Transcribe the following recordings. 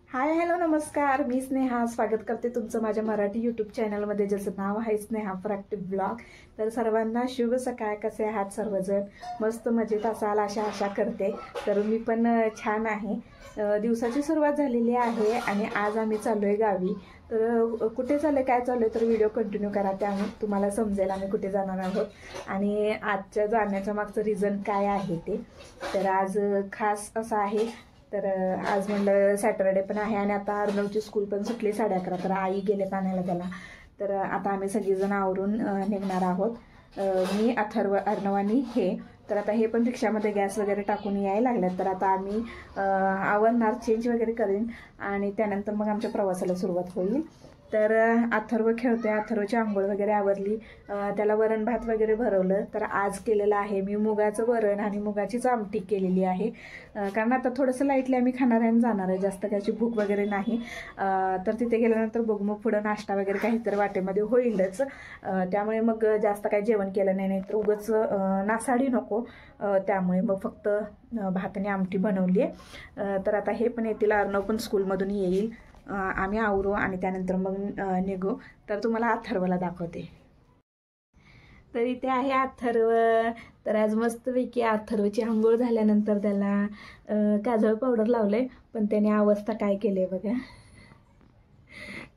Hi hello नमस्कार, मी स्नेहा स्वागत करते तुमचं माझ्या मराठी यूट्यूब चॅनलमध्ये, ज्याचं नाव आहे स्नेहा फॉर ॲक्टिव्ह ब्लॉग. तर सर्वांना शुभ सकाळ. कसे आहात सर्वजण? मस्त मजेत असाल अशा आशा करते. तर मी पण छान आहे. दिवसाची सुरुवात झालेली आहे आणि आज आम्ही चाललो आहे गावी. तर कुठे चाललं काय चाललं आहे तर व्हिडिओ कंटिन्यू करा, त्यामुळे तुम्हाला समजेल आम्ही कुठे जाणार आहोत आणि आजच्या जाण्याच्या मागचं रिझन काय आहे ते. तर आज खास असं आहे. तर आज म्हणलं सॅटरडे पण आहे आणि आता अर्णवची स्कूल पण सुटली 11:30. तर आई गेले पाण्याला त्याला. तर आता आम्ही सगळीजण आवरून निघणार आहोत. मी अथर्व, अर्णव आणि हे. तर आता हे पण रिक्षामध्ये गॅस वगैरे टाकून यायला लागल्यात. तर आता आम्ही आवरणार, चेंज वगैरे करेन आणि त्यानंतर मग आमच्या प्रवासाला सुरुवात होईल. तर अथर्व खेळते. अथर्वची आंघोळ वगैरे आवरली, त्याला वरण भात वगैरे भरवलं. तर आज केलेलं आहे मी मुगाचं वरण आणि मुगाचीच आमटी केलेली आहे. कारण आता थोडंसं लाईटली आम्ही खाणार आहे आणि जाणार आहे, जास्त त्याची भूक वगैरे नाही. तर तिथे गेल्यानंतर बघू मग पुढं नाश्ता वगैरे काहीतरी वाटेमध्ये होईलच. त्यामुळे मग जास्त काही जेवण केलं नाही, तर उगाच नासाडी नको. त्यामुळे मग फक्त भात आणि आमटी बनवली आहे. तर आता हे पण येतील, अर्णव पण स्कूलमधून येईल. आम्ही आवरू आणि त्यानंतर मग निघू. तर तुम्हाला अथर्वला दाखवते. तर इथे आहे अथर्व. तर आज मस्तपैकी अथर्वची आंघोळ झाल्यानंतर त्याला काजळ पावडर लावले, पण त्याने अवस्था काय केली बघा,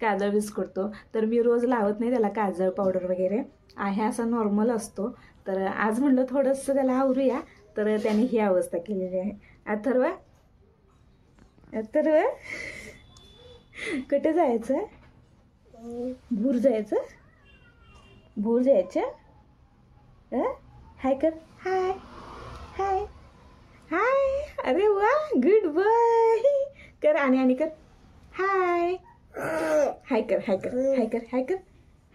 काजळ विस्कटतो. तर मी रोज लावत नाही त्याला काजळ पावडर वगैरे, आहे असा नॉर्मल असतो. तर आज म्हणलं थोडंसं त्याला आवरूया, तर त्याने ही अवस्था केलेली आहे. अथर्व अथर्व कुठे जायचं? भूर जायचं? भूर जायचं? हाय कर. हाय हाय हाय. अरे वा, गुड बॉय. कर आणि कर. हाय हाय कर. हाय कर. हाय कर. हाय कर.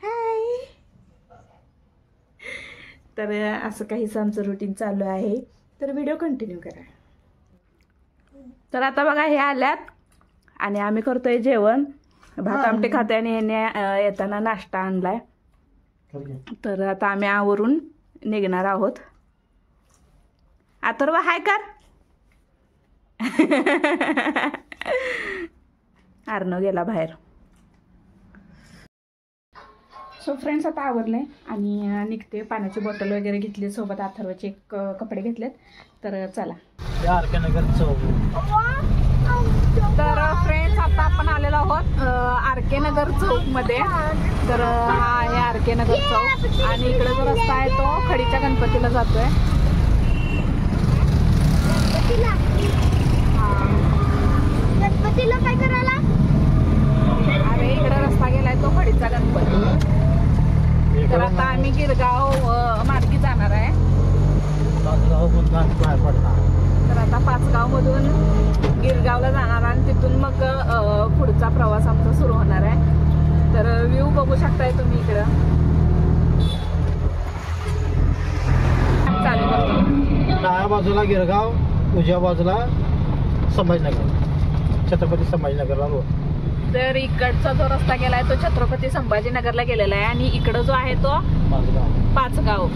हाय. तर असं काहीच आमचं रुटीन चालू आहे. तर व्हिडिओ कंटिन्यू करा. तर आता बघा हे आल्यात आणि आम्ही करतोय जेवण. भात आमटे खाते आणि ह्याने येताना नाश्ता आणलाय. तर आता आम्ही आवरून निघणार आहोत. अथर्व हाय कर. अर्णव गेला बाहेर. सो फ्रेंड्स, आता आवरले आणि निघते. पाण्याची बॉटल वगैरे घेतली सोबत, अथर्वचे कपडे घेतलेत. तर चला. तर फ्रेंड्स, आता आपण आलेलो आहोत आर.के. नगर चौकमध्ये. तर हा आहे आर.के. नगर चौक आणि इकडे जो रस्ता आहे तो खडीच्या गणपतीला जातोय. गणपतीला काय करायला? अरे इकडे रस्ता गेलाय तो खडीचा गणपती. तर आता आम्ही गिरगाव मार्गी जाणार आहे. तर आता पाचगाव मधून गिरगावला जाणार आणि तिथून मग पुढचा प्रवास आमचा सुरू होणार आहे. तर व्ह्यू बघू शकताय तुम्ही इकडं. चालू करतो. डाव्या बाजूला गिरगाव, उजव्या बाजूला संभाजीनगर, छत्रपती संभाजीनगरला रोड. तर इकडचा जो रस्ता गेलाय तो छत्रपती संभाजीनगरला गेलेला आहे आणि इकडं जो आहे तो पाचगाव.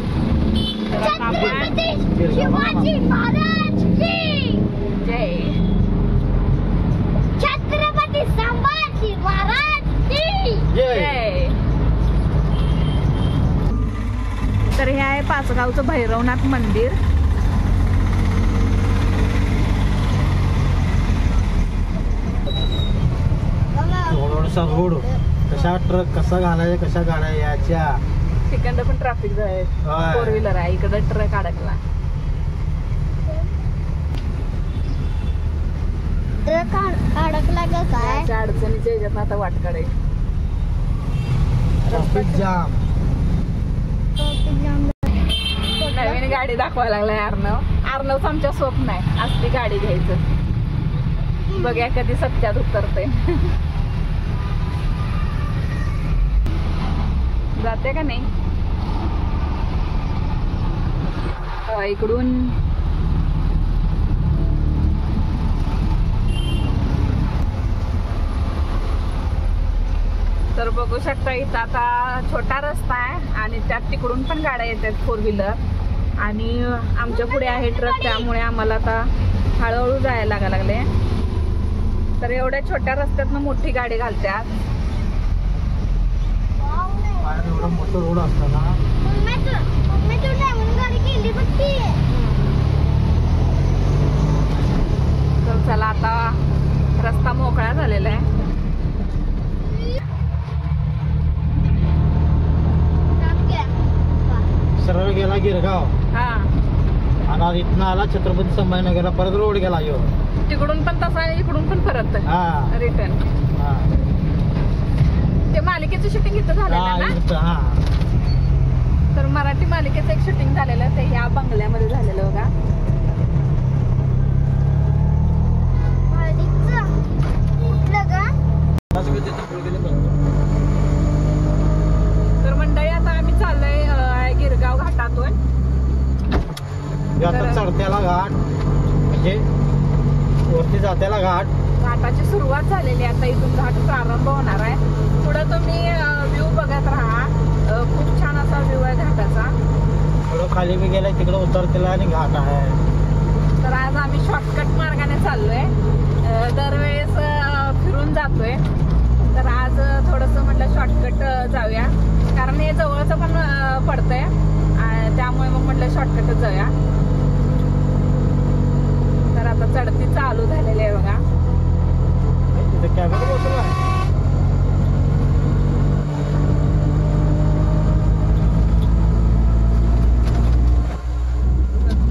तर आता आपण जय छत्रपती संभाजी महाराज की जय. तर हे आहे पाचगावचं भैरवनाथ मंदिर. रोड कशा ट्रक कसा घालायचा, कशा गाड्या याच्या. तिकडं पण ट्रॅफिक आहे, 4 व्हीलर आहे. इकडं ट्रक अडकला. अडकला का काय? अडचणीच्या ह्याच्यात आता वाट काढायची. नवीन गाडी दाखवायला लागलाय अर्णवच आमच्या स्वप्न आहे असली गाडी घ्यायचं. बघूया कधी सत्यात उतरते. जाते का नाही? इकडून तर बघू शकता इथं आता छोटा रस्ता आहे आणि त्यात तिकडून पण गाड्या येतात 4 व्हीलर आणि आमच्या पुढे आहे ट्रक. त्यामुळे आम्हाला आता हळूहळू जायला लागले. तर एवढ्या छोट्या रस्त्यातनं मोठी गाडी घालतात. बाहेर एवढं मोठं रोड असताना तर चला आता रस्ता मोकळा झालेला आहे. सरळ गेला गिरगाव हा आणि इथनं आला छत्रपती संभाजीनगरला, परत रोड गेला यो. तिकडून पण तसा आहे, इकडून पण परत हा रिटर्न. हा ते मालिकेचं शूटिंग इथं झालेलं ना. हा तर मराठी मालिकेचं एक शूटिंग झालेलं ते ह्या बंगल्यामध्ये झालेलं बघा. तर मंडळी आता आम्ही चाललोय गिरगाव घाटातून. आता चढत्याला घाट म्हणजे वरती जात्याला घाट. घाटाची सुरुवात झालेली आता इथून घाट प्रारंभ होणार आहे. पुढं तुम्ही व्ह्यू बघत राहा. खूप छान असा व्ह्यू आहे घाटाचा. थोडं खाली बी गेलाय तिकडे उतरतेला आणि घाट आहे. तर आज आम्ही शॉर्टकट मार्गाने चाललोय. दरवेळेस फिरून जातोय. तर आज थोडंसं म्हटलं शॉर्टकट जाऊया, कारण हे जवळचं पण पडतंय. त्यामुळे मग म्हटलं शॉर्टकटच जाऊया. तर आता चढती चालू झालेली आहे बघा. तिथे कॅमेरा बसवला आहे.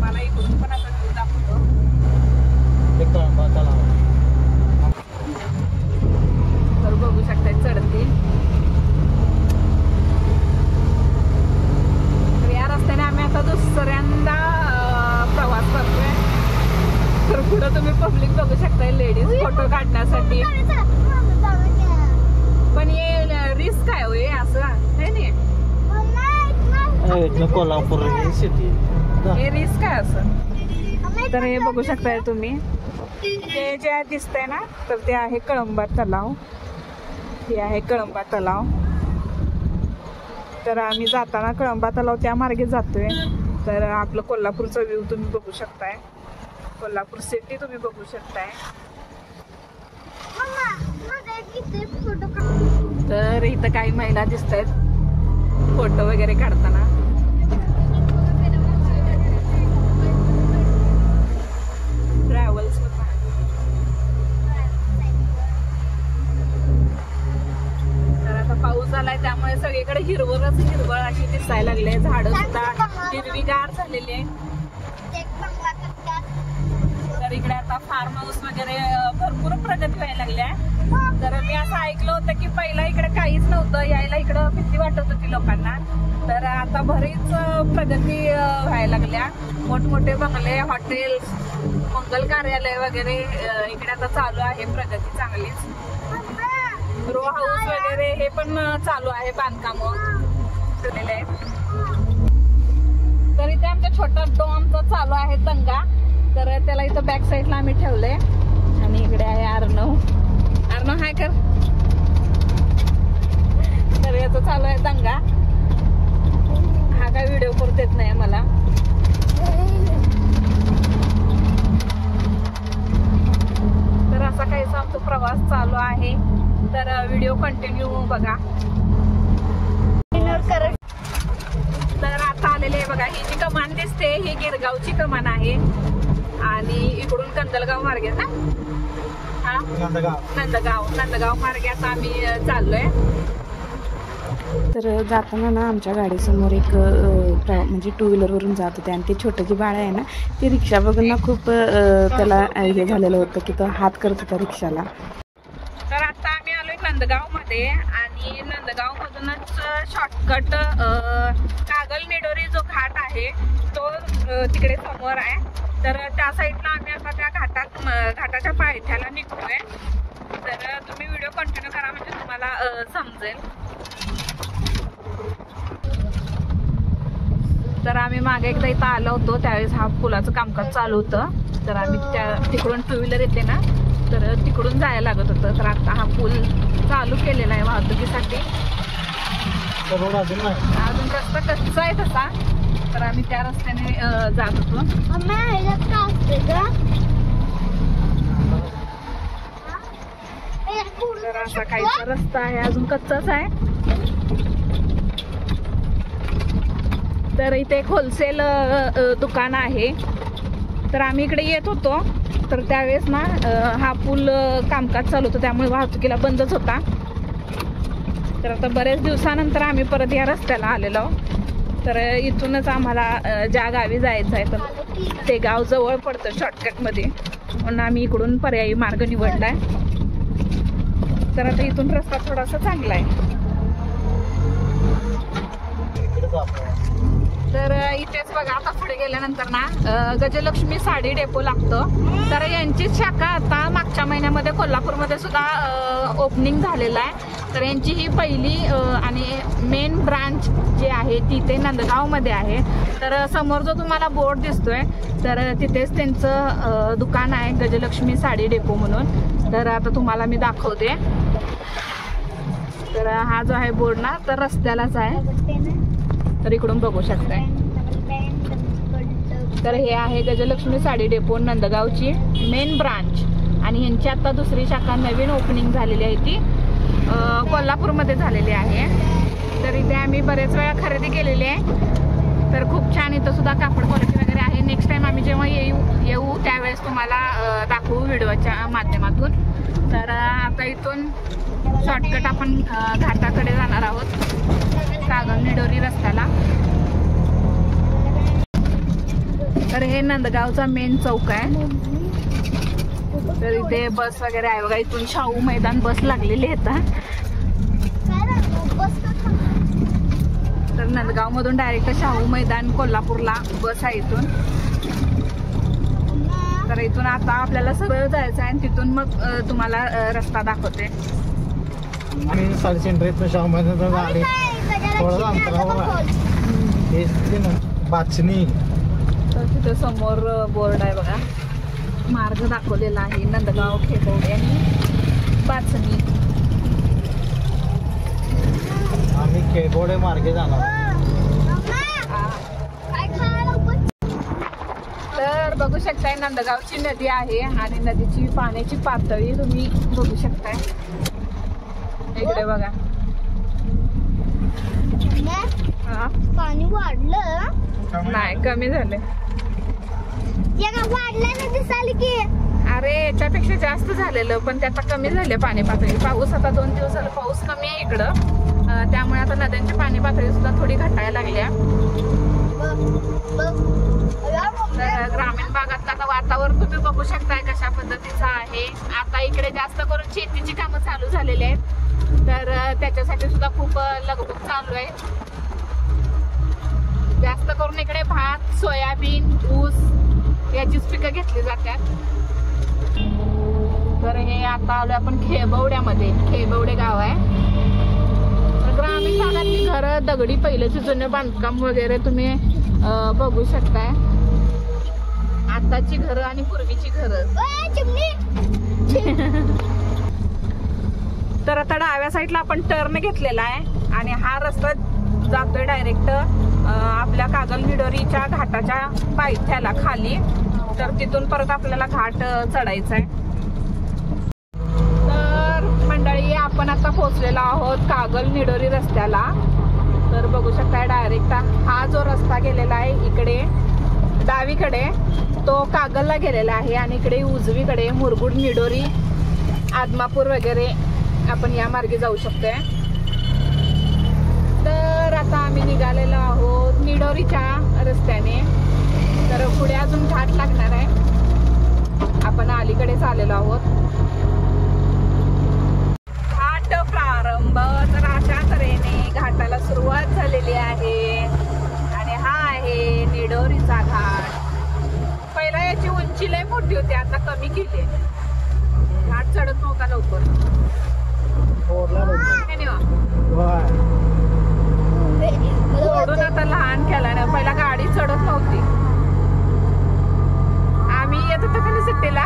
मला इकडून पण आता व्ह्यू दाखवतो. तर बघू शकताय चढती. तर या रस्त्याने आम्ही आता दुसऱ्यांदा प्रवास करतोय. तर पुढे तुम्ही पब्लिक बघू शकताय, लेडीज फोटो काढण्यासाठी. पण हे रिस्क आहे होय असं आहे ना. कोल्हापूर सिटी हे रिस्क आहे असं. तर हे बघू शकताय तुम्ही, हे जे दिसतंय ना, तर ते आहे कळंबा तलाव. हे आहे कळंबा तलाव. तर आम्ही जाताना कळंबा तलाव त्या मार्गे जातोय. तर आपलं कोल्हापूरचा व्ह्यू तुम्ही बघू शकताय. कोल्हापूर सिटी तुम्ही बघू शकताय. तर इथं काही महिला दिसत आहेत फोटो वगैरे काढताना. ट्रॅव्हल्स तर आता पाऊस झालाय त्यामुळे सगळीकडे हिरवळच हिरवळ अशी दिसायला लागले. झाडं सुद्धा हिरवीगार झालेली आहे. तर इकडे आता फार्म हाऊस वगैरे भरपूर प्रगती व्हायला लागली आहे. तर मी असं ऐकलं होतं की पहिला इकडे काहीच नव्हतं, यायला इकडं भीती वाटत होती लोकांना. तर आता बरीच प्रगती व्हायला लागल्या. मोठमोठे बंगले, हॉटेल्स, मंगल कार्यालय वगैरे इकडे आता चालू आहे. प्रगती चांगलीच. रो हाऊस वगैरे हे पण चालू आहे बांधकाम केलेले आहे. तर इथे आमच्या छोटा डॉमचा चालू आहे दंगा. तर त्याला इथं बॅक साईडला आम्ही ठेवलंय. आणि इकडे आहे अर्णव. अर्णव हाय कर. तर याचं चालू आहे दंगा. हा काय व्हिडिओ करू देत नाही मला. तर असा काहीसा आमचा प्रवास चालू आहे. तर व्हिडिओ कंटिन्यू बघा. तर आता आलेले आहे बघा, ही जी कमान दिसते ही गिरगावची कमान आहे. आणि इकडून कंदलगाव मार्गे ना, हा नंदगाव मार्गे आता आम्ही चाललोय. तर जाताना ना आमच्या गाडीसमोर एक म्हणजे टू व्हीलरवरून जात होते. आणि ते छोटं जे बाळ आहे ना, ते रिक्षा बघून ना खूप त्याला हे झालेलं होतं की तो हात करत होता रिक्षाला. तर आता आम्ही आलोय नंदगाव मध्ये. आणि नंदगाव मधूनच शॉर्टकट कागल निडोरी जो घाट आहे तो तिकडे समोर आहे. तर त्या साईडला आम्ही आता त्या घाटाच्या पायथ्याला निघतोय. तर तुम्ही व्हिडिओ कंटिन्यू करा म्हणजे तुम्हाला समजेल. तर आम्ही मागे एकदा इथं आलो होतो, त्यावेळेस हा पुलाचं कामकाज चालू होतं. तर आम्ही तिकडून टू व्हीलर येते ना, तर तिकडून जायला लागत होतं. तर आता हा पूल चालू केलेला आहे वाहतुकीसाठी. अजून जास्त कच्चा आहे तसा. तर आम्ही त्या रस्त्याने जात होतो. असा काहीसा रस्ता आहे, अजून कच्चाच आहे. तर इथे एक होलसेल दुकान आहे. तर आम्ही इकडे येत होतो, तर त्यावेळेस ना हा पूल कामकाज चालू होतं, त्यामुळे वाहतुकीला बंदच होता. तर आता बऱ्याच दिवसानंतर आम्ही परत या रस्त्याला आलेलो. तर इथूनच आम्हाला ज्या गावी जायचं आहे तर ते गाव जवळ पडतं शॉर्टकटमध्ये, म्हणून आम्ही इकडून पर्यायी मार्ग निवडलाय. तर आता इथून रस्ता थोडासा चांगला आहे. तर इथेच बघा, आता पुढे गेल्यानंतर ना गजलक्ष्मी साडी डेपो लागतं. तर यांची शाखा आता मागच्या महिन्यामध्ये कोल्हापूरमध्ये सुद्धा ओपनिंग झालेलं आहे. तर यांची ही पहिली आणि मेन ब्रांच जी आहे ती ते नंदगावमध्ये आहे. तर समोर जो तुम्हाला बोर्ड दिसतोय तर तिथेच त्यांचं दुकान आहे, गजलक्ष्मी साडी डेपो म्हणून. तर आता तुम्हाला मी दाखवते. तर हा जो आहे बोर्ड ना तर रस्त्यालाच आहे, तर इकडून बघू शकताय. तर हे आहे गजलक्ष्मी साडी डेपो नंदगावची मेन ब्रांच, आणि ह्यांची आता दुसरी शाखा नवीन ओपनिंग झालेली आहे, ती कोल्हापूरमध्ये झालेली आहे. तर इथे आम्ही बरेच वेळा खरेदी केलेली आहे. तर खूप छान इथं सुद्धा कापड क्वालिटी वगैरे आहे. नेक्स्ट टाइम आम्ही जेव्हा येऊ त्यावेळेस तुम्हाला दाखवू व्हिडिओच्या माध्यमातून. तर आता इथून शॉर्टकट आपण घाटाकडे जाणार आहोत, कागल निडोरी रस्त्याला. तर हे नंदगावचा मेन चौक आहे. तर इथे बस वगैरे आहे बघा, इथून शाहू मैदान बस लागलेली आहे. तर नंदगाव मधून डायरेक्ट शाहू मैदान कोल्हापूरला बस आहे इथून. तर इथून आता आपल्याला सरळ जायचं आहे, आणि तिथून मग तुम्हाला रस्ता दाखवते. आम्ही साडेसेंटर शाहू मैदान आले, थोडं अंतरावर बाचणी. तर तिथे समोर बोर्ड आहे बघा, मार्ग दाखवलेला आहे, नंदगाव, खेबवडे आणि बाचणी. आम्ही खेबवडे मार्गे जाणार. तर बघू शकताय नंदगावची नदी आहे, आणि नदीची पाण्याची पातळी तुम्ही बघू शकताय इकडे बघा. पाणी वाढलं नाही, कमी झाले. वाढलं दिसाल की अरे याच्यापेक्षा जास्त झालेलं, पण त्याचा कमी झाले पाणी पातळी. पाऊस आता 2 दिवस झालं पाऊस कमी आहे इकडं, त्यामुळे आता नद्यांची पाणी पातळी सुद्धा थोडी घटायला लागल्या. तर ग्रामीण भागात आता वातावरण तुम्ही बघू शकताय कशा पद्धतीचं आहे. आता इकडे जास्त करून शेतीची कामं चालू झालेली आहेत, तर त्याच्यासाठी सुद्धा खूप लगबग चालू आहे. जास्त करून इकडे भात, सोयाबीन, ऊस याचीच पिकं घेतली जातात. तर हे आता आलो आपण खेबवड्यामध्ये, खेबवडे गाव आहे. तर ग्रामीण भागातली घरं दगडी पहिल्याचे जुनं बांधकाम वगैरे तुम्ही बघू शकताय. आताची घरं आणि पूर्वीची घरं. तर आता डाव्या साईडला आपण टर्न घेतलेला आहे, आणि हा रस्ता जातोय डायरेक्ट आपल्या कागल निडोरीच्या घाटाच्या पायथ्याला खाली. तर तिथून परत आपल्याला घाट चढायचा आहे. तर मंडळी आपण आता पोहोचलेलो आहोत कागल निडोरी रस्त्याला. तर बघू शकता डायरेक्ट हा जो रस्ता गेलेला आहे इकडे डावीकडे तो कागलला गेलेला आहे, आणि इकडे उजवीकडे मुरगुड, निडोरी, आदमापूर वगैरे आपण या मार्गे जाऊ शकतोय. तर आता आम्ही निघालेलो आहोत निडोरीच्या रस्त्याने. तर पुढे अजून घाट लागणार आहे, आपण अलीकडेच आलेलो आहोत. घाट प्रारंभ. तर अशा तऱ्हेने घाटाला सुरुवात झालेली आहे, आणि हा आहे निडोरीचा घाट. पहिला याची उंची लय मोठी होती, आता कमी केली. घाट चढत नव्हता लवकर. ओढून आता लहान केला ना, पहिला गाडी चढत नव्हती. आम्ही येत होतो का सुट्टीला,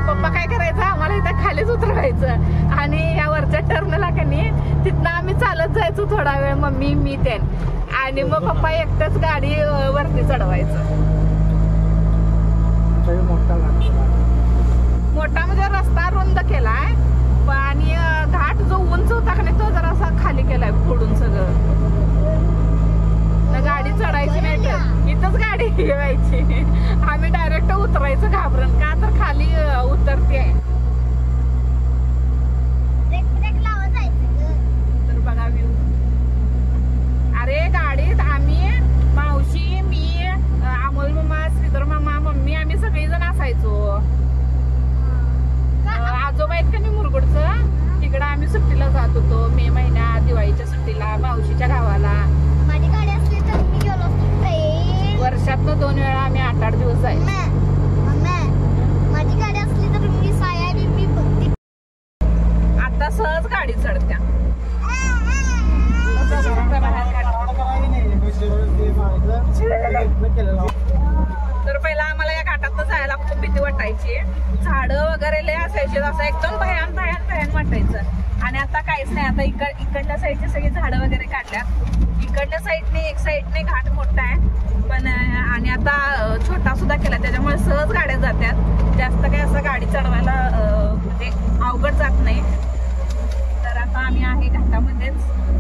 पप्पा काय करायचं आम्हाला इथं खालीच उतरवायचं, आणि या वरच्या टर्नला का नाही तिथनं आम्ही चालत जायचो थोडा वेळ, मम्मी मी ते, आणि मग पप्पा एकटंच गाडी वरती चढवायचं. मोठा म्हणजे रस्ता रुंद केलाय, आणि घाट जो आम्ही सुट्टीला जात होतो मे महिन्यात, दिवाळीच्या सुट्टीला, मावशीच्या गावाला. माझी गाडी असली तर मी गेलो असतो ट्रेन. वर्षातनं 2 वेळा आम्ही 8-8 दिवस जायचो. माझी गाडी असली तर मी सायारी मी बघते. आता सहज गाडी चढत्या. तर पहिला आम्हाला या घाटात जायला खूप भीती वाटायची. झाडं वगैरे लय असायचे, असं एकदम भयान वाटायचं. आणि आता काहीच नाही. आता इकडल्या साईडची सगळी झाडं वगैरे काढल्यात. इकडल्या साईडने एक साईडने घाट मोठा आहे पण, आणि आता छोटा सुद्धा केला, त्याच्यामुळे सहज गाड्या जातात. जास्त काही असं गाडी चढवायला म्हणजे अवघड जात नाही. तर आता आम्ही आहे घाटामध्येच.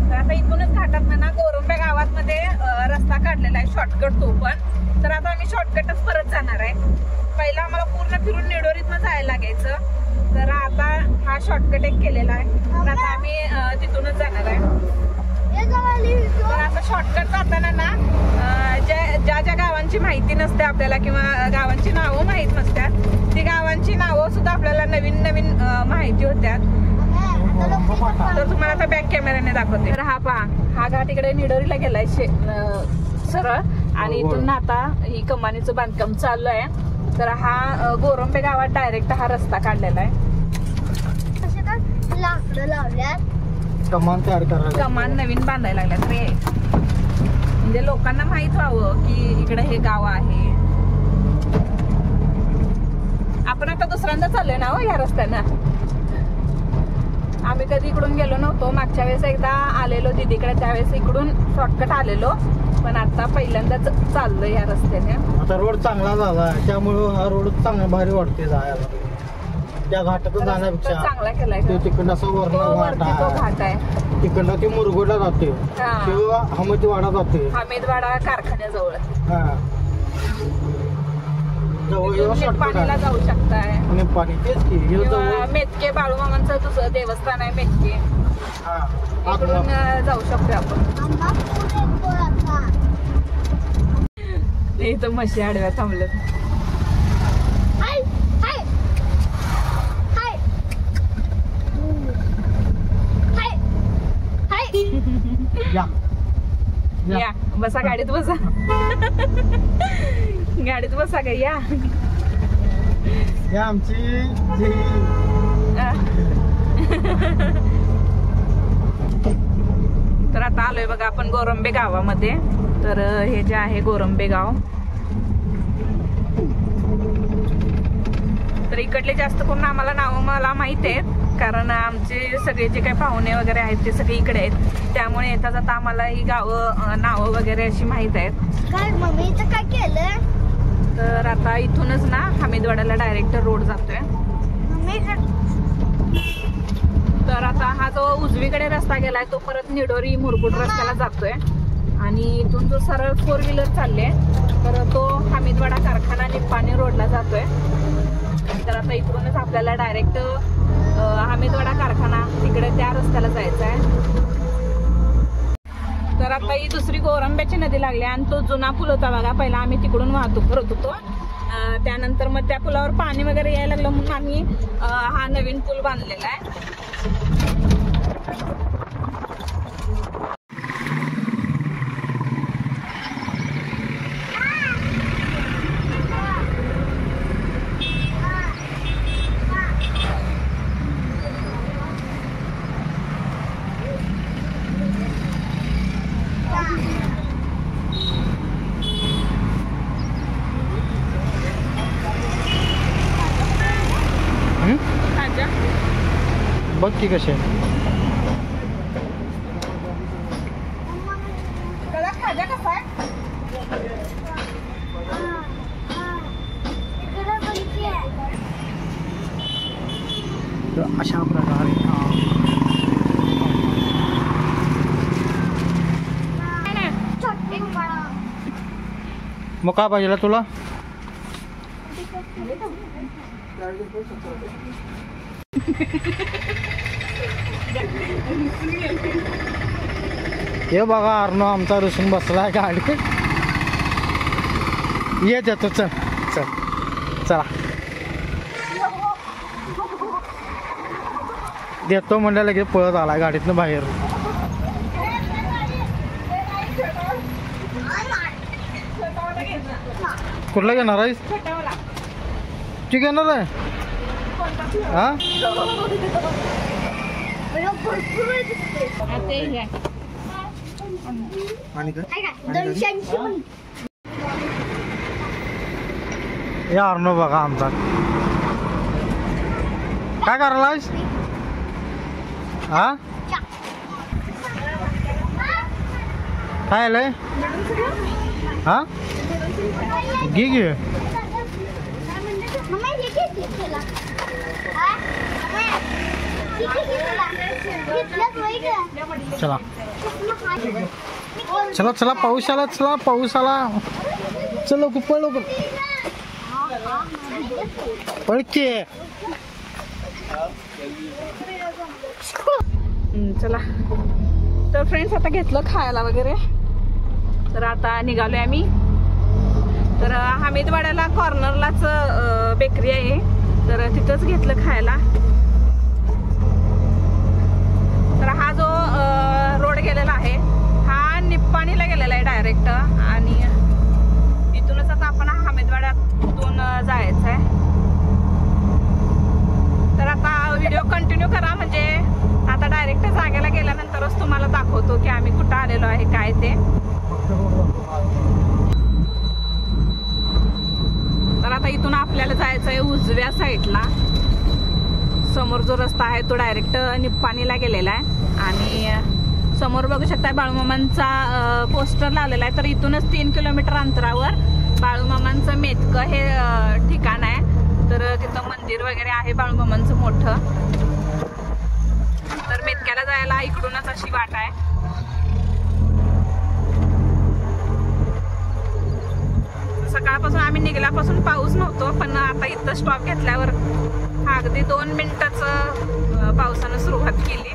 तर आता इथूनच घाटात ना गोरंबे गावात रस्ता काढलेला आहे, शॉर्टकट तो पण. तर आता आम्ही शॉर्टकटच परत जाणार आहे. पहिला आम्हाला पूर्ण फिरून निडोरीतनं जायला लागायचं. तर आता हा शॉर्टकट एक केलेला आहे. तर आता आम्ही तिथूनच जाणार आहे. तर आता शॉर्टकट जाताना ना ज्या गावांची माहिती नसते आपल्याला किंवा गावांची नावं माहीत नसतात, ती गावांची नावं सुद्धा आपल्याला नवीन नवीन माहिती होत्यात. तर तुम्हाला आता बॅक कॅमेऱ्याने दाखवते. तर हा घाट इकडे निडोरीला गेलाय सरळ, आणि इथून आता ही कमानीचं बांधकाम चालू आहे. तर हा गोरंबे गावात डायरेक्ट हा रस्ता काढलेला आहे. लाकडं लावल्यात, कमान तयार करायला, कमान नवीन बांधायला लागल्यात रे, म्हणजे लोकांना माहित व्हावं की इकडे हे गाव आहे. आपण आता दुसऱ्यांदा चाललोय ना हो या रस्त्यानं. आम्ही कधी इकडून गेलो नव्हतो. मागच्या वेळेस एकदा आलेलो दीदीकडे, त्यावेळेस इकडून शॉर्टकट आलेलो, पण आता पहिल्यांदाच चाललोय या रस्त्याने. आता रोड चांगला झाला त्यामुळं हा रोड चांगला भारी वाटते जायला. त्या घाटातून जाण्यापेक्षा चांगला केलाय. तिकडनं असं वरण घाट आहे, तिकडनं ते मुरगुडला जाते किंवा हमीदवाडा जाते. हमीदवाडा कारखान्याजवळ पाणीला जाऊ शकताय. पाणी तेच की मेतके बाळूमामांचं दुसरं देवस्थान आहे मेतके, इकडून जाऊ शकतो आपण. इथं म्हशी आडव्या थांबल्यात. या बसा गाडीत बसा. गाडीत बसा ग. या आमची तर आता आलोय बघा आपण गोरंबे गावामध्ये. तर हे जे आहे गोरंबे गाव, तर इकडले जास्त करून आम्हाला नावं मला माहित आहेत, कारण आमचे सगळे जे काही पाहुणे वगैरे आहेत ते सगळे इकडे आहेत. त्यामुळे येता जाता आम्हाला ही गावं नावं वगैरे अशी माहित आहेत. काय मम्मीचं काय केलं? तर आता इथूनच ना हमीदवाड्याला डायरेक्ट रोड जातोय. तर आता हा जो उजवीकडे रस्ता गेलाय तो परत निडोरी मुरगुड रस्त्याला जातोय, आणि इथून जो सरळ 4 व्हीलर चालले तर तो हमीदवाडा कारखाना निप्पाणी रोडला जातोय. तर आता इकडूनच आपल्याला डायरेक्ट हमीदवाडा कारखाना तिकडे त्या रस्त्याला जायचं आहे. तर आता ही दुसरी गोरंब्याची नदी लागली, आणि तो जुना पूल होता बघा, पहिला आम्ही तिकडून वाहतूक करत होतो. त्यानंतर मग त्या पुलावर पाणी वगैरे यायला लागलं म्हणून आम्ही हा नवीन पूल बांधलेला आहे. बघ की कसे खाजा कसा आहे? अशा प्रकारे मग काय पाहिजे तुला? हे बघा अर्णव आमचा रुसून बसलाय गाडी. येत येतो. चल चल चला. देतो म्हणलं लगेच पळत आला गाडीतनं बाहेर. कुठला घेणार आहेस? तू घेणार आहे हा? आणि या अर्णव बघा आमचा काय करायलास हा? काय आलंय हा? घे घे. चला चला चला पाऊस आला. चला पाऊस आला. चलो पळ पळके. चला तर फ्रेंड्स आता घेतलं खायला वगैरे तर आता निघालोय आम्ही. तर हमीदवाड्याला कॉर्नरलाच बेकरी आहे तर तिथंच घेतलं खायला. तर हा जो रोड गेलेला आहे हा निप्पाणीला गेलेला आहे डायरेक्ट आणि इथूनच आता आपण हमीदवाड्यातून जायचं आहे. तर आता व्हिडिओ कंटिन्यू करा म्हणजे आता डायरेक्ट जागेला गेल्यानंतरच तुम्हाला दाखवतो की आम्ही कुठं आलेलो आहे काय ते. तर आता इथून आपल्याला जायचं आहे उजव्या साईडला. समोर जो रस्ता आहे तो डायरेक्ट निप्पाणीला गेलेला आहे आणि समोर बघू शकता बाळूमामांचा पोस्टर लावलेला आहे. तर इथूनच 3 किलोमीटर अंतरावर बाळूमामांचं मेतकं हे ठिकाण आहे. तर तिथं मंदिर वगैरे आहे बाळूमामांचं मोठं. तर मेतक्याला जायला इकडूनच अशी वाट आहे. सकाळपासून आम्ही निघल्यापासून पाऊस नव्हतो पण आता इथं स्टॉप घेतल्यावर अगदी 2 मिनिटाचं पावसानं सुरुवात केली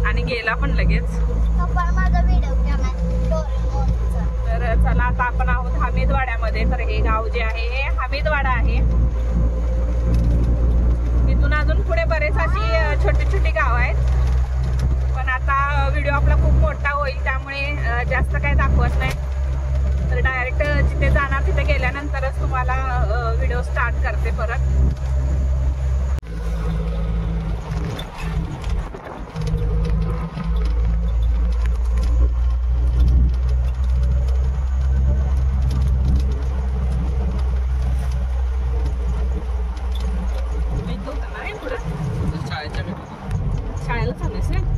आणि गेला पण लगेच. तर चला आता आपण आहोत हमीदवाड्यामध्ये. तर हे गाव जे आहे हे हमीदवाडा आहे. इथून अजून पुढे बरेच अशी छोटी छोटी गाव आहेत पण आता व्हिडिओ आपला खूप मोठा होईल त्यामुळे जास्त काही दाखवत नाही. तर डायरेक्ट जिथे जाणार तिथे गेल्यानंतरच तुम्हाला व्हिडिओ स्टार्ट करते परत. शाळेला चालायचं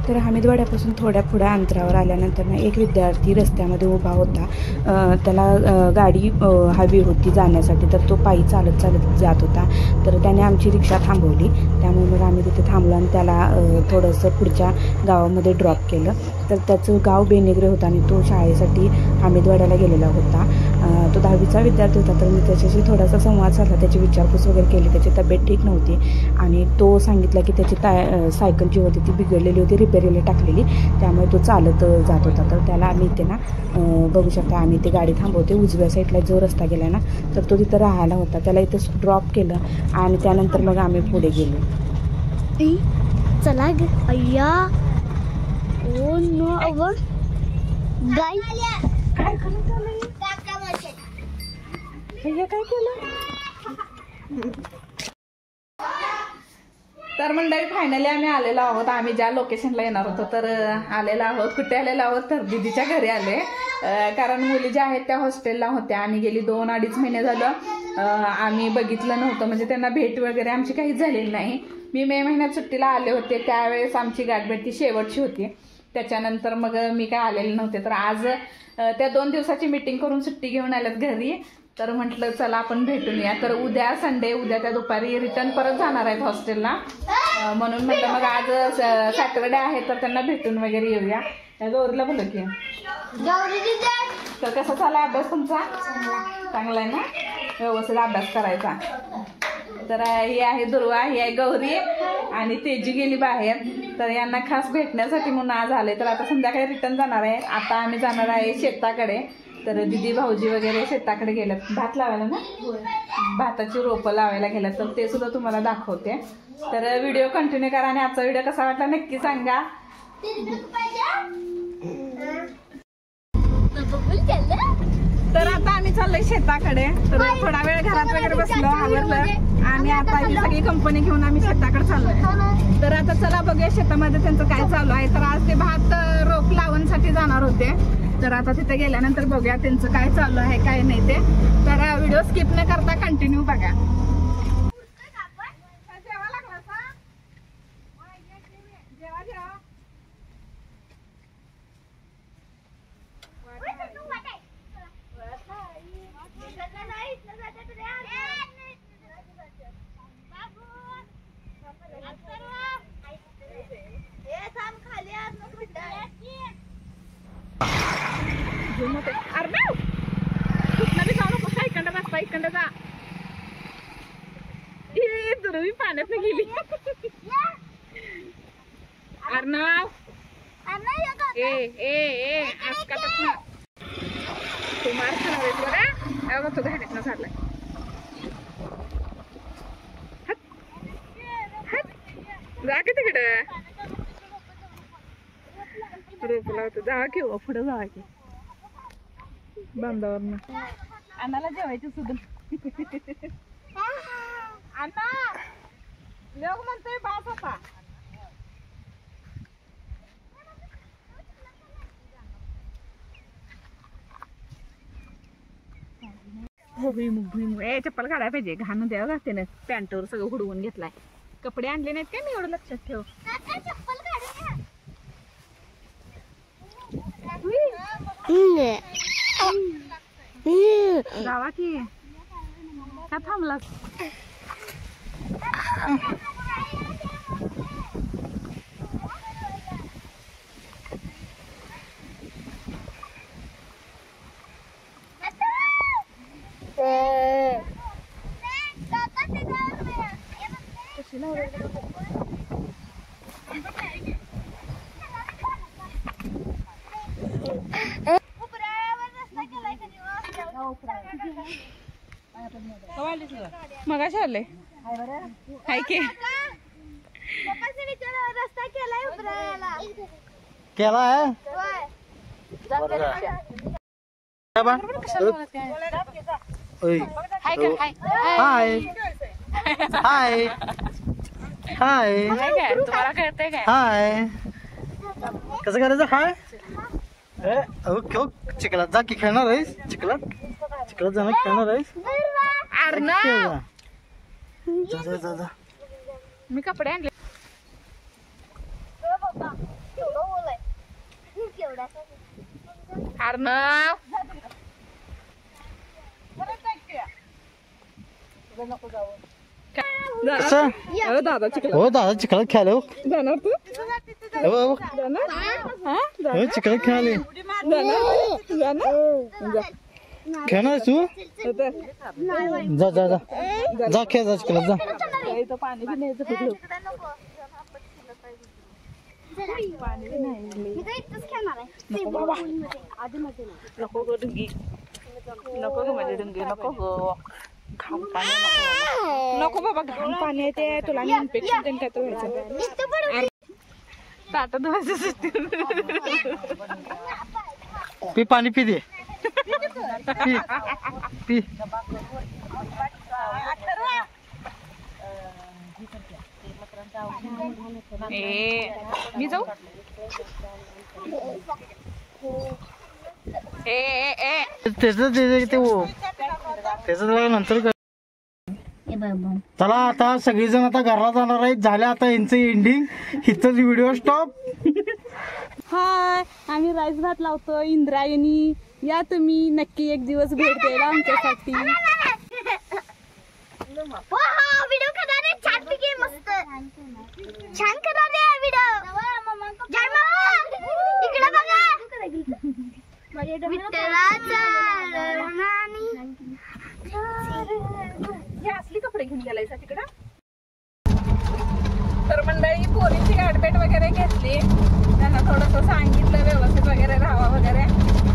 तर हमीदवाड्यापासून थोड्या पुढे अंतरावर आल्यानंतर ना एक विद्यार्थी रस्त्यामध्ये उभा होता. त्याला गाडी हवी होती जाण्यासाठी तर तो पायी चालत चालत जात होता. तर त्याने आमची रिक्षा थांबवली त्यामुळे मग आम्ही तिथे थांबलो आणि त्याला थोडंसं पुढच्या गावामध्ये ड्रॉप केलं. तर त्याचं गाव बेनेगरे होतं आणि तो शाळेसाठी हमीदवाड्याला गेलेला होता. तो 10वीचा विद्यार्थी होता. तर मी त्याच्याशी थोडासा संवाद साधला, त्याची विचारपूस वगैरे केली. त्याची तब्येत ठीक नव्हती आणि तो सांगितला की त्याची सायकल जी होती ती बिघडलेली होती, रिपेरीला टाकलेली, त्यामुळे तो चालत जात होता. तर त्याला आम्ही इथे ना बघू शकता आम्ही ते गाडी थांबवते. उजव्या साईडला जो रस्ता गेला ना तर तो तिथं राहायला होता. त्याला इथं ड्रॉप केलं आणि त्यानंतर मग आम्ही पुढे गेलो. चला अय्या ओ नो अवर गाय काय केलं. तर मंडळी फायनली आम्ही आलेलो आहोत. आम्ही ज्या लोकेशनला येणार होतो तर आलेलो आहोत. कुठे आलेलो आहोत तर दीदीच्या घरी आले. कारण मुली ज्या आहेत त्या हॉस्टेलला होत्या आणि गेली 2-2.5 महिने झालं आम्ही बघितलं नव्हतं. म्हणजे त्यांना भेट वगैरे आमची काहीच झालेली नाही. मी मे महिन्यात सुट्टीला आले होते त्यावेळेस आमची गाठभेट ती शेवटची होती. त्याच्यानंतर मग मी काय आलेले नव्हते. तर आज त्या 2 दिवसाची मीटिंग करून सुट्टी घेऊन आल्यात घरी. तर म्हटलं चला आपण भेटून या. तर उद्या संडे, उद्या त्या दुपारी रिटर्न परत जाणार आहेत हॉस्टेलला. म्हणून म्हटलं मग आज सॅटरडे आहे तर त्यांना भेटून वगैरे येऊया. गौरीला बोलू की. तर कसा चालला अभ्यास तुमचा? चांगला आहे ना? व्यवस्थित अभ्यास करायचा. तर ही आहे दुर्वा, ही आहे गौरी आणि तेजी गेली बाहेर. तर यांना खास भेटण्यासाठी म्हणून आज आले. तर आता संध्याकाळी रिटर्न जाणार आहे. आता आम्ही जाणार आहे शेताकडे. तर दिदी भाऊजी वगैरे शेताकडे गेल्यात भात लावायला ना, भाताची रोपं लावायला गेल्यात. तर ते सुद्धा तुम्हाला दाखवते. तर व्हिडिओ कंटिन्यू करा आणि आजचा व्हिडिओ कसा वाटला नक्की सांगा. तर आता आम्ही चाललोय शेताकडे. तर थोडा वेळ घरात वगैरे बसलो, आवरलं आणि आता ही सगळी कंपनी घेऊन आम्ही शेताकडे चाललोय. तर आता चला बघूया शेतामध्ये त्यांचं काय चालू आहे. तर आज ते भात रोप लावण्यासाठी जाणार होते. तर आता तिथे गेल्यानंतर बघूया त्यांचं काय चालू आहे काय नाही ते. तर व्हिडिओ स्किप न करता कंटिन्यू बघा. अर्णव कुठनं बी जाऊ नको, इकडं रस्ता इकडं जा. दुर्वी पाण्यात गेली. अर्णव ए ए ए आजकालच ना तू मार खाणार बघा. बघ तो घाडीत ना झाडलाय. जा की तिकडं रोप लावतो. जा की पुढे जा की बांधावर. अण्णाला जेवायचं सुद्धा अण्णा लोक म्हणतोय बास होता. ए चप्पल काढायला पाहिजे, घाणून द्यावं लागते ना. पॅन्टवर सगळं हुडवून घेतलाय. कपडे आणले नाहीत काय मी एवढं लक्षात ठेव. जावा की का थांबला. मगाशी आले हाय की रस्ता केलाय उतरायला केला आहे. हाय हाय हाय तुम्हाला कळतंय काय. हाय कसं करायचं. हाय ओके ओके. चिखलात जा की खेळणार आहेस. चिखलात जाणार खेळणार आहेस. जा जा जा. मी कपडे आणले. अर्णव दादा चिखल. हो दादा चिखलात खेळाले. हो जाणार तू चिखलात खेळाले. खेळणार तू. जा जा जा जा खेळ जा चिखलात जा. पाणी बी न्यायचं कुठलं. नको बाबा नको ग डुंगी नको ग माझी डुंगी नको ग. घाम पाणी नको बाबा. घाम पाणी येते तुला इन्फेक्शन देऊन काय तर व्हायचं. ताट धुवायचं. पी पाणी पी दे. पी ए मी जाऊ. त्याचं नंतर. चला आता सगळीजण आता घरला जाणार आहेत. झाल्या आता यांचं एंडिंग. इथंच व्हिडिओ स्टॉप. हाय आम्ही राईस भात लावतो इंद्रायणी. या तुम्ही नक्की एक दिवस भेट द्यायला आमच्यासाठी. व्हिडिओ करणारे छान पैकी मस्त छान करणारे व्हिडिओ. जय मामा इकडे बघा. विठ्ठलाचा हे असली कपडे घेऊन गेलायचा तिकडं. तर मंडळी पोरीची गाठभेट वगैरे घेतली, त्यांना थोडंसं सांगितलं व्यवस्थित वगैरे राहावा वगैरे,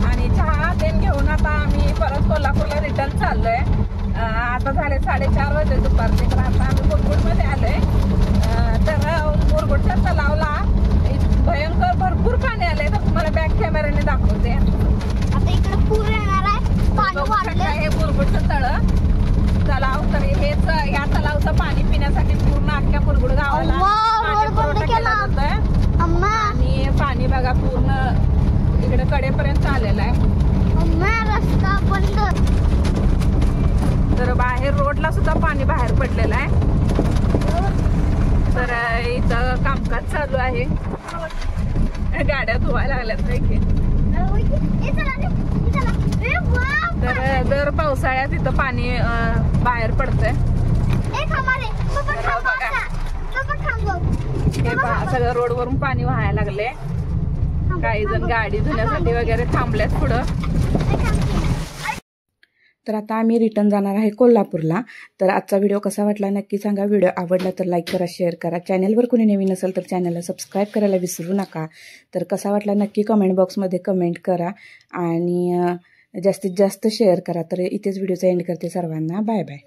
आणि चहा तेन घेऊन आता आम्ही परत कोल्हापूरला रिटर्न चाललोय. आता झाले 4:30 वाजले दुपारचे. तर आता आम्ही मुरगुडमध्ये आलोय. तर मुरगुडच्या तलावला भयंकर भरपूर पाणी आलंय. तर तुम्हाला बॅक कॅमेऱ्याने दाखवते. आता इकडे पूर येणार आहे, पाणी वाढलंय. हे मुरगुडचं तलाव. तर हेच या तलावचं पाणी पिण्यासाठी पूर्ण अख्ख्या मुरगुड गावाला पाणी पुरवठा केला जातोय. अम्मा आणि पाणी बघा पूर्ण इकडे कडेपर्यंत आलेलं आहे. अम्मा रस्ता बंद. तर बाहेर रोडला सुद्धा पाणी बाहेर पडलेलं आहे. तर इथं कामकाज चालू आहे. गाड्या धुवायला लागल्यात पैकी. तर दर पावसाळ्यात इथं पाणी बाहेर पडतंय. हे पहा, सगळं रोडवरून पाणी व्हायला लागले. काही जण गाडी धुण्यासाठी वगैरे थांबल्यात पुढं. तर आता आम्ही रिटर्न जाणार आहे कोल्हापूरला. तर आजचा व्हिडिओ कसा वाटला नक्की सांगा. व्हिडिओ आवडला तर लाईक करा, शेअर करा. चॅनलवर कोणी नवीन असेल तर चॅनलला सबस्क्राईब करायला विसरू नका. तर कसा वाटला नक्की कमेंट बॉक्समध्ये कमेंट करा आणि जास्तीत जास्त शेअर करा. तर इथेच व्हिडिओचा एंड करते. सर्वांना बाय बाय.